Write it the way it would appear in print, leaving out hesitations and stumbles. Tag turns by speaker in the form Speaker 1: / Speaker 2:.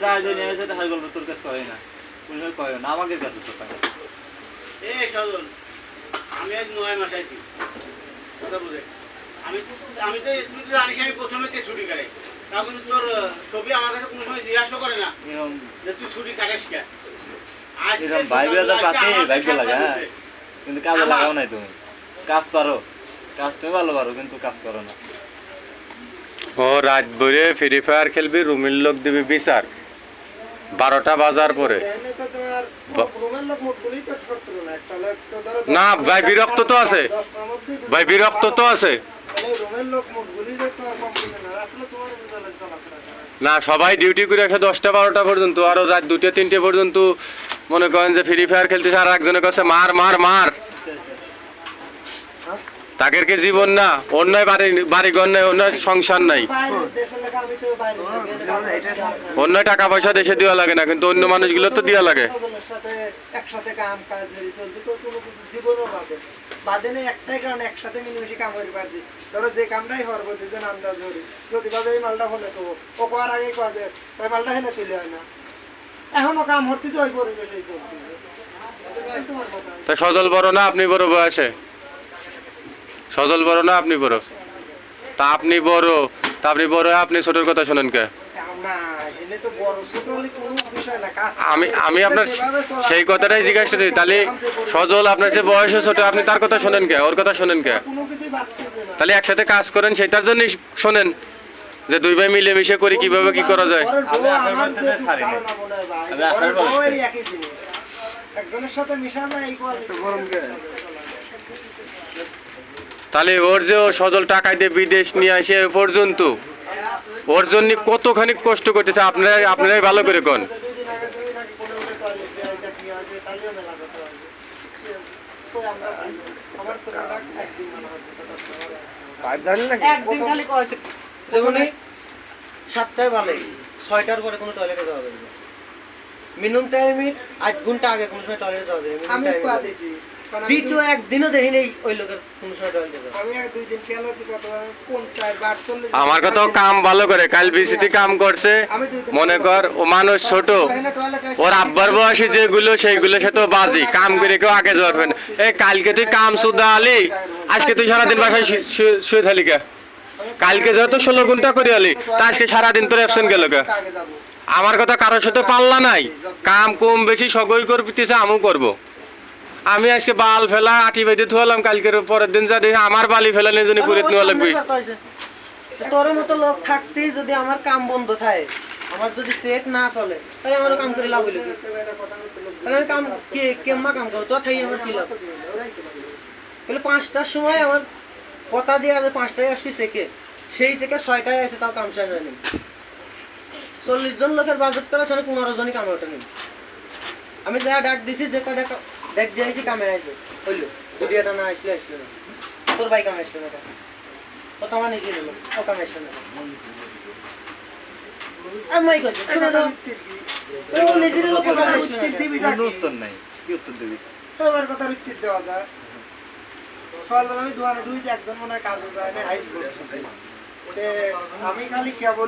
Speaker 1: প্রায় দিন এসে হার গল্প তোর কাছে কয় না, কোনো কয় না, আমাকে কাছে তো পায়।
Speaker 2: এ সজল, আমি আজ ৯ মাস আইছি কথা বুঝে। আমি আমি তো তুই তো জানিস আমি প্রথমে ছুটি কাটাই, তাও কিন্তু তোর ছবি আমার কাছে কোনো সময় জিজ্ঞাসা করে না যে তুই ছুটি কাটাস কে।
Speaker 1: এরকম ভাইবে পাতে ভাগ্য লাগা, কিন্তু কাজে লাগাও নাই তুমি। কাজ পারো, কাজ তুমি ভালো পারো, কিন্তু কাজ করো না।
Speaker 3: ও রাত ভরে ফ্রি ফায়ার খেলবি, রুমের লোক দিবি বিচার 12টা বাজার পরে। না ভাই বিরক্ত তো আছে, ভাই বিরক্ত তো আছে না, সবাই ডিউটি করে রাখে 10টা 12টা পর্যন্ত, আরো রাত 2টা 3টে পর্যন্ত মনে করেন যে ফ্রি ফায়ার খেলতেছে, আর একজনের কাছে মার মার মার। তাদের কি জীবন না? অন্যায় বাড়ি ঘর নাই, অন্যায় সংসার নাই, অন্যায় টাকা পয়সা দেশে দেওয়া লাগে না, কিন্তু অন্য মানুষগুলো তো দেওয়া লাগে।
Speaker 4: একসাথে কাম কাজ ধরে চলছে তো কোনো কিছু জীবনও বাদে নেই, একটাই কারণ একসাথে মিলেমিশে কাম করে পারছি। ধরো যে কামটাই হরবো দুজন আন্দাজ ধরি প্রতিভাবে এই মালটা হলে তো ও করার আগেই কাজে ওই মালটা হেনে চলে হয় না, এখনো কাম হতেছে ওই পরিবেশেই চলছে।
Speaker 3: তা সজল বড় না আপনি বড় বয়সে? সজল বড় না আপনি বড়? তা আপনি বড়, তা আপনি বড়, আপনি ছোটর কথা শোনেন কে? আমি আপনার সেই কথাটাই জিজ্ঞাসা করছি। তাহলে সজল আপনার যে বয়সে ছোট, আপনি তার কথা শোনেন কে? ওর কথা শোনেন কে? তাহলে একসাথে কাজ করেন, সেটার জন্যই শোনেন যে দুই ভাই মিলেমিশে করি কিভাবে কি করা যায়। তাহলে ওর যে সজল টাকা দিয়ে বিদেশ নিয়ে আসে এ পর্যন্ত, ওর জন্য কতখানি কষ্ট করতেছে আপনারাই ভালো করে কোন।
Speaker 4: সাতটায় ভালো, 6টার পরে কোনো টয়লেটে যাওয়া যাবে না। মিনিমাম টাইমে 8 ঘন্টা আগে কোনো সময় টয়লেটে যাওয়া যাবে। আমি পাদিছি দ্বিতীয় একদিনও দেখি নেই ওই লোকের কোনো সময় টয়লেটে যাওয়া। আমি 2 দিন খেয়াল হচ্ছে কত 50 বার 40।
Speaker 3: আমার কথা কাম ভালো করে, কাল বিসিটি কাম করছে, মনে কর ও মানুষ ছোট, ওর আব্বার বয়সে যেগুলো সেইগুলোর সাথে বাজি কাম করে কেউ আগে যাবেন। এই কালকে তুই কাম সুদা আলি, আজকে তুই সারাদিন বাসায় শুয়ে থালি কে? কালকে যেহেতু 16 ঘন্টা করে আলি, তা আজকে সারাদিন তোর অ্যাবসেন্ট গেল কে? আমার কথা কারোর সাথে পাল্লা নাই, কাম কম বেশি সগই করতেছে, আমিও করবো। আমি আজকে বাল ফেলা আটি বেঁধে থুয়ালাম, কালকের পরের দিন যা দেখি আমার বালি ফেলা নিয়ে জন্য পুরে নেওয়া লাগবে।
Speaker 4: তোর মতো লোক থাকতেই যদি আমার কাম বন্ধ থাকে, আমার যদি চেক না চলে, তাহলে আমার কাম করে লাভ হইলো। তাহলে আমি কাম কেমন কাম করবো? তোর থাকি আমার কি লাভ? বলে 5টার সময় আমার কথা দিয়ে আছে 5টায় আসবি চেকে, সেই চেকে 6টায় আছে, তাও কাম শেষ হয়নি। 40 জন লোকের বাজেট করা 15 জনই কামে ওঠেনি। আমি যা ডাক দিছি, যে কটা ডাক দিয়েছি কামে আসবে হইলো, ভিডিওটা না আসলে আসলো না। তোর ভাই কামে আসলো না, ও তো আমার নিজে নিল, ও কামে আসলো না। আমি করছি শুনে দাও, ও নিজের লোক কথা আসলো না,
Speaker 1: উত্তর নাই, কি উত্তর দিবি?
Speaker 4: তোমার কথার উত্তর দেওয়া যায়। সকালবেলা আমি দুয়ারে ঢুকেছি, একজন মনে হয় কাজে যায় না, আইস করছে। আমি খালি কেবলই